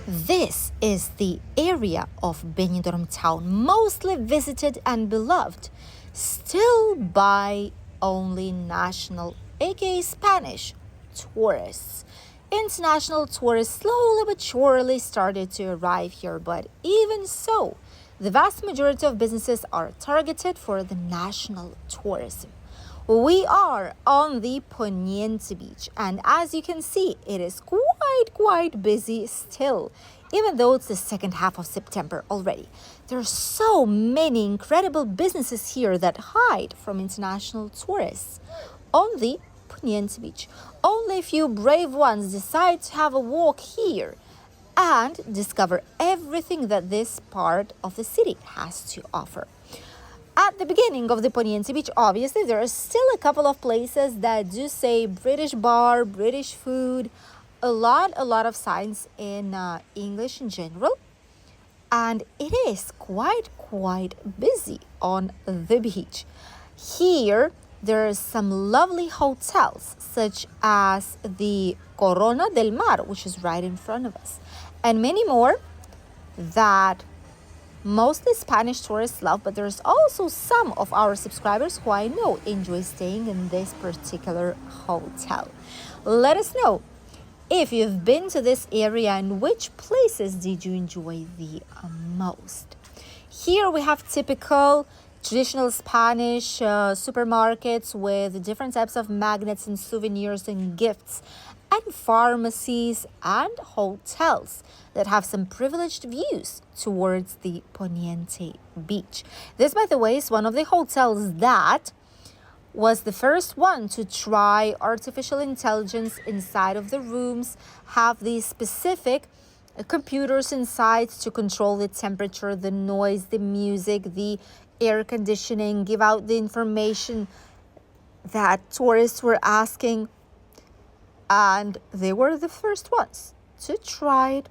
This is the area of Benidorm town, mostly visited and beloved, still by only national, aka Spanish, tourists. International tourists slowly but surely started to arrive here, but even so, the vast majority of businesses are targeted for the national tourism. We are on the Poniente beach, and as you can see, it is quite busy still, even though it's the second half of September already. There are so many incredible businesses here that hide from international tourists. On the Poniente beach, only a few brave ones decide to have a walk here and discover everything that this part of the city has to offer. At the beginning of the Poniente beach, obviously, there are still a couple of places that do say British bar, British food, a lot of signs in English in general. And it is quite busy on the beach. Here, there are some lovely hotels, such as the Corona del Mar, which is right in front of us, and many more that mostly Spanish tourists love, but there's also some of our subscribers who I know enjoy staying in this particular hotel. Let us know if you've been to this area and which places did you enjoy the most. Here we have typical traditional Spanish supermarkets with different types of magnets and souvenirs and gifts, and pharmacies and hotels that have some privileged views towards the Poniente beach. This, by the way, is one of the hotels that was the first one to try artificial intelligence inside of the rooms, have these specific computers inside to control the temperature, the noise, the music, the air conditioning, give out the information that tourists were asking. And they were the first ones to try it.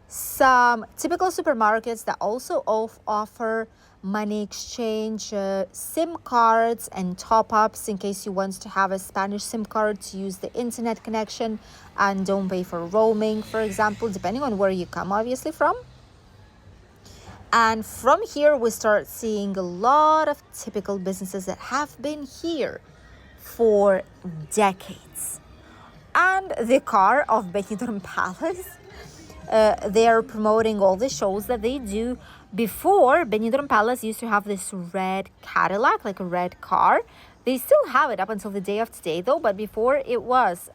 Some typical supermarkets that also offer money exchange, SIM cards and top-ups in case you want to have a Spanish SIM card to use the internet connection and don't pay for roaming, for example, depending on where you come, obviously, from. And from here, we start seeing a lot of typical businesses that have been here for decades. And the car of Benidorm Palace, they are promoting all the shows that they do. Before, Benidorm Palace used to have this red Cadillac, like a red car. They still have it up until the day of today, though. But before, it was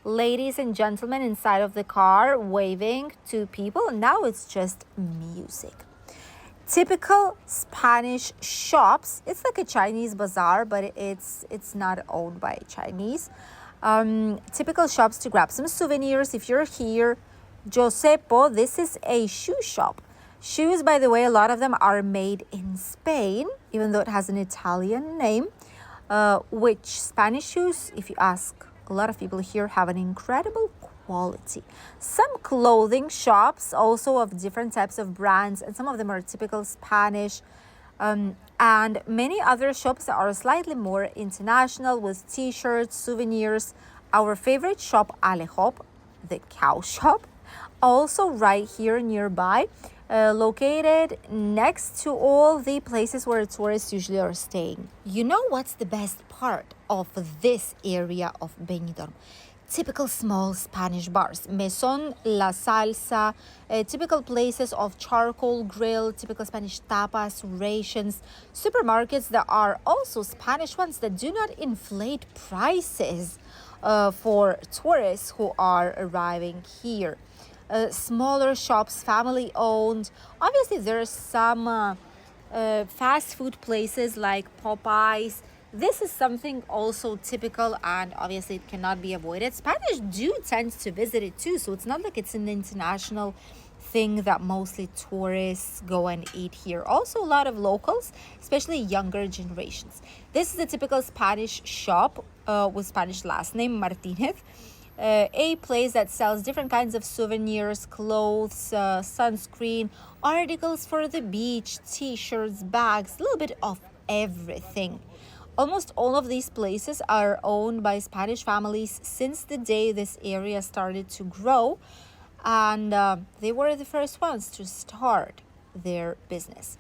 ladies and gentlemen inside of the car waving to people. And now it's just music. Typical Spanish shops. It's like a Chinese bazaar, but it's not owned by Chinese. Typical shops to grab some souvenirs. If you're here, Josepo, this is a shoe shop. Shoes, by the way, a lot of them are made in Spain, even though it has an Italian name. Which Spanish shoes, if you ask a lot of people here, have an incredible quality. Some clothing shops also of different types of brands, and some of them are typical Spanish. And many other shops that are slightly more international with t-shirts, souvenirs. Our favorite shop, Alejop, the cow shop, also right here nearby, located next to all the places where tourists usually are staying. You know what's the best part of this area of Benidorm? Typical small Spanish bars, Mesón La Salsa, typical places of charcoal grill, typical Spanish tapas, rations, supermarkets that are also Spanish ones that do not inflate prices for tourists who are arriving here. Smaller shops, family owned. Obviously, there are some fast food places like Popeyes. This is something also typical, and obviously it cannot be avoided. Spanish do tend to visit it too, so it's not like it's an international thing that mostly tourists go and eat here. Also, a lot of locals, especially younger generations. This is a typical Spanish shop with Spanish last name, Martinez. A place that sells different kinds of souvenirs, clothes, sunscreen, articles for the beach, t-shirts, bags, a little bit of everything. Almost all of these places are owned by Spanish families since the day this area started to grow. and they were the first ones to start their business.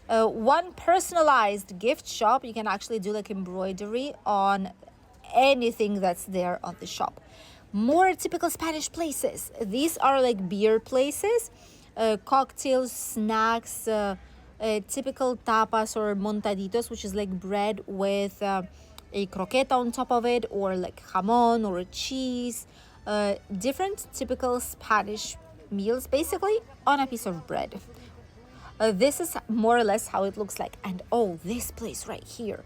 One personalized gift shop, you can actually do like embroidery on anything that's there on the shop. More typical Spanish places. These are like beer places, cocktails, snacks, typical tapas or montaditos, which is like bread with a croqueta on top of it, or like jamon or cheese. Different typical Spanish meals basically on a piece of bread. This is more or less how it looks like. And oh, this place right here.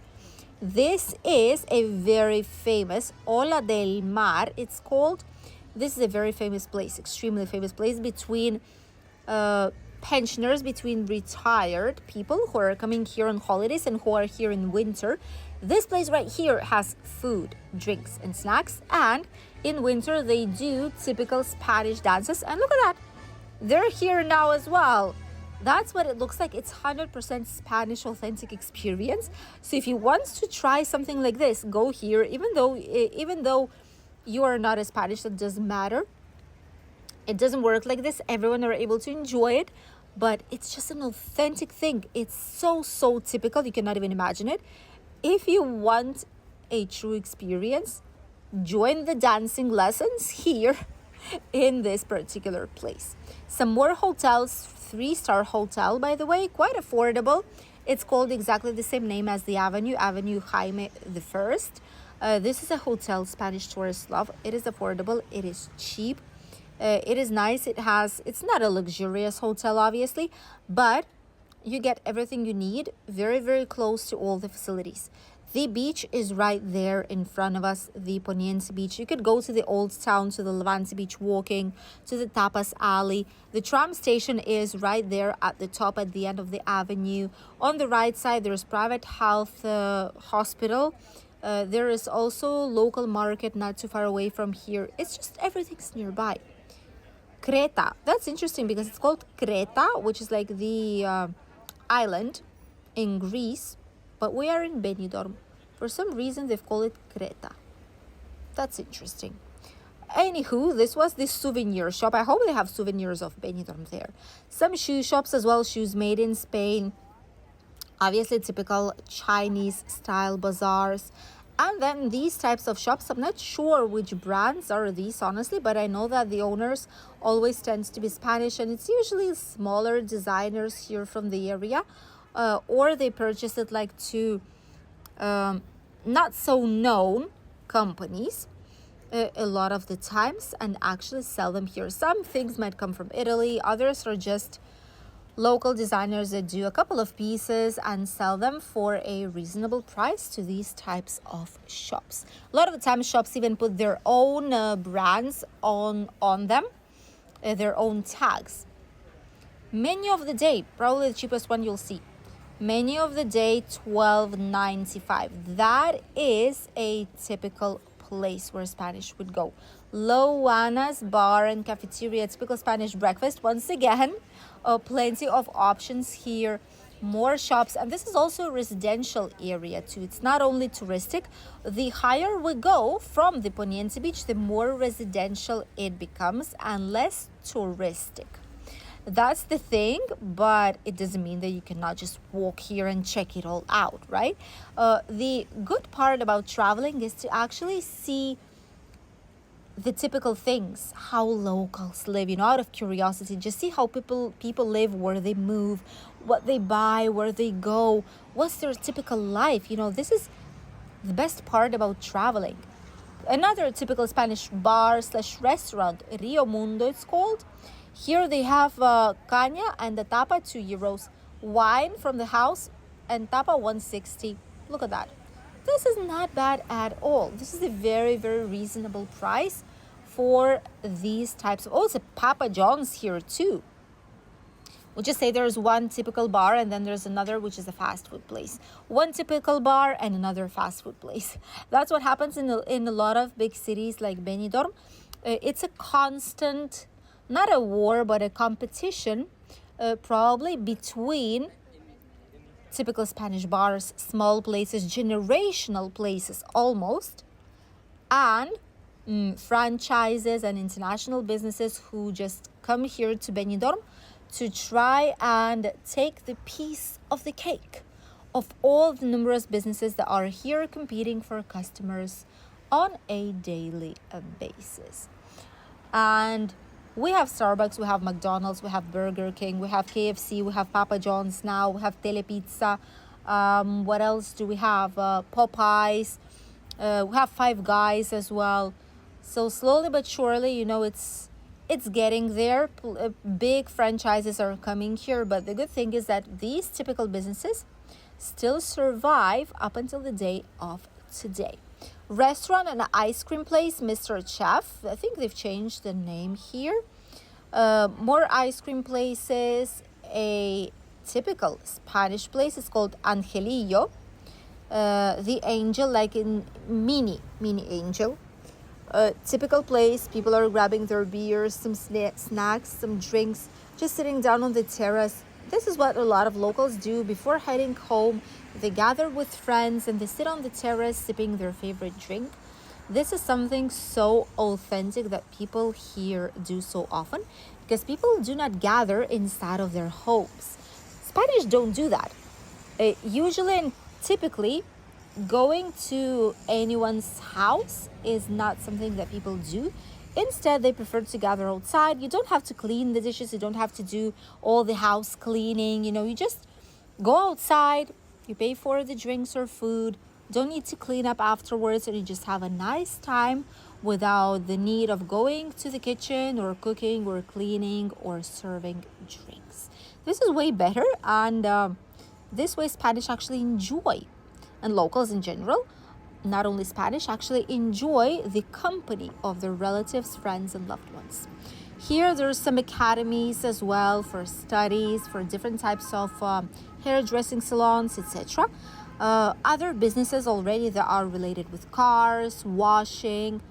This is a very famous Ola del Mar, it's called. This is a very famous place, extremely famous place between pensioners, between retired people who are coming here on holidays and who are here in winter. This place right here has food, drinks, and snacks. And in winter, they do typical Spanish dances. And look at that. They're here now as well. That's what it looks like. It's 100% Spanish authentic experience. So if you want to try something like this, go here. Even though you are not a Spanish, that doesn't matter. It doesn't work like this. Everyone are able to enjoy it, but it's just an authentic thing. It's so typical. You cannot even imagine it. If you want a true experience, join the dancing lessons here in this particular place. Some more hotels. 3-star hotel, by the way, quite affordable. It's called exactly the same name as the Avenue Jaime I. This is a hotel Spanish tourists love. It is affordable. It is cheap. It is nice. It's not a luxurious hotel, obviously, but you get everything you need very close to all the facilities. The beach is right there in front of us, the Poniente beach. You could go to the old town, to the Levante beach walking, to the Tapas alley. The tram station is right there at the top, at the end of the avenue. On the right side, there's private health hospital. There is also local market not too far away from here. It's just everything's nearby. Creta. That's interesting because it's called Creta, which is like the island in Greece. But we are in Benidorm. For some reason, they've called it Creta. That's interesting. Anywho, this was the souvenir shop. I hope they have souvenirs of Benidorm there. Some shoe shops as well, shoes made in Spain. Obviously, typical Chinese style bazaars. And then these types of shops, I'm not sure which brands are these, honestly, but I know that the owners always tend to be Spanish, and it's usually smaller designers here from the area. Or they purchase it like to not so known companies a lot of the times and actually sell them here. Some things might come from Italy, others are just local designers that do a couple of pieces and sell them for a reasonable price to these types of shops. A lot of the time shops even put their own brands on them, their own tags. Menu of the day, probably the cheapest one you'll see. Menu of the day, $12.95. That is a typical place where Spanish would go. Loana's bar and cafeteria, typical Spanish breakfast. Once again, plenty of options here, more shops, and this is also a residential area too. It's not only touristic. The higher we go from the Poniente beach, the more residential it becomes and less touristic. That's the thing, but it doesn't mean that you cannot just walk here and check it all out, right? The good part about traveling is to actually see the typical things, how locals live, out of curiosity. Just see how people live, where they move, what they buy, where they go, what's their typical life. This is the best part about traveling. Another typical Spanish bar/restaurant, Rio Mundo it's called. Here they have caña and the tapa, €2. Wine from the house and tapa, $1.60. Look at that. This is not bad at all. This is a very reasonable price for these types of... Oh, it's a Papa John's here too. We'll just say there's one typical bar and then there's another, which is a fast food place. One typical bar and another fast food place. That's what happens in a lot of big cities like Benidorm. It's a constant... not a war, but a competition, probably between typical Spanish bars, small places, generational places almost, and franchises and international businesses who just come here to Benidorm to try and take the piece of the cake of all the numerous businesses that are here competing for customers on a daily basis. And we have Starbucks, we have McDonald's, we have Burger King, we have KFC, we have Papa John's now, we have Telepizza. What else do we have? Popeyes. We have Five Guys as well. So slowly but surely, it's getting there. Big franchises are coming here, but the good thing is that these typical businesses still survive up until the day of today. Restaurant and ice cream place, Mr. Chef. I think they've changed the name here. More ice cream places. A typical Spanish place is called Angelillo. The Angel, like in mini Angel. Typical place. People are grabbing their beers, some snacks, some drinks, just sitting down on the terrace. This is what a lot of locals do before heading home. They gather with friends and they sit on the terrace sipping their favorite drink. This is something so authentic that people here do so often because people do not gather inside of their homes. Spanish don't do that. Usually and typically, going to anyone's house is not something that people do. Instead, they prefer to gather outside. You don't have to clean the dishes. You don't have to do all the house cleaning. You just go outside. You pay for the drinks or food. Don't need to clean up afterwards. And you just have a nice time without the need of going to the kitchen or cooking or cleaning or serving drinks. This is way better. And this way Spanish actually enjoy. And locals in general, not only Spanish, actually enjoy the company of their relatives, friends, and loved ones. Here, there's some academies as well for studies, for different types of hairdressing salons, etc. Other businesses already that are related with cars, washing.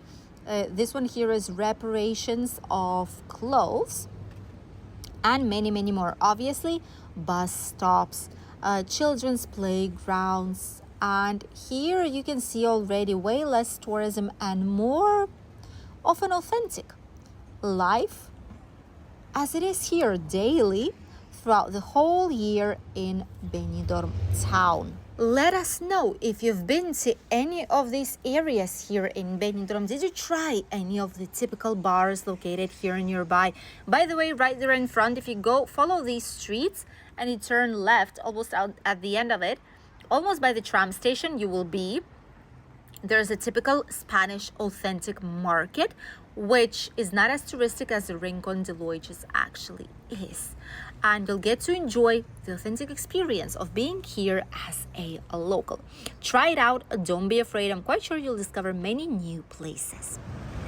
This one here is reparations of clothes. And many, many more. Obviously, bus stops, children's playgrounds. And here you can see already way less tourism and more of an authentic life as it is here daily throughout the whole year in Benidorm town. Let us know if you've been to any of these areas here in Benidorm. Did you try any of the typical bars located here nearby? By the way, right there in front, if you go follow these streets and you turn left almost out at the end of it, almost by the tram station, there's a typical Spanish authentic market, which is not as touristic as the Rincon de Loiches actually is. And you'll get to enjoy the authentic experience of being here as a local. Try it out. Don't be afraid. I'm quite sure you'll discover many new places.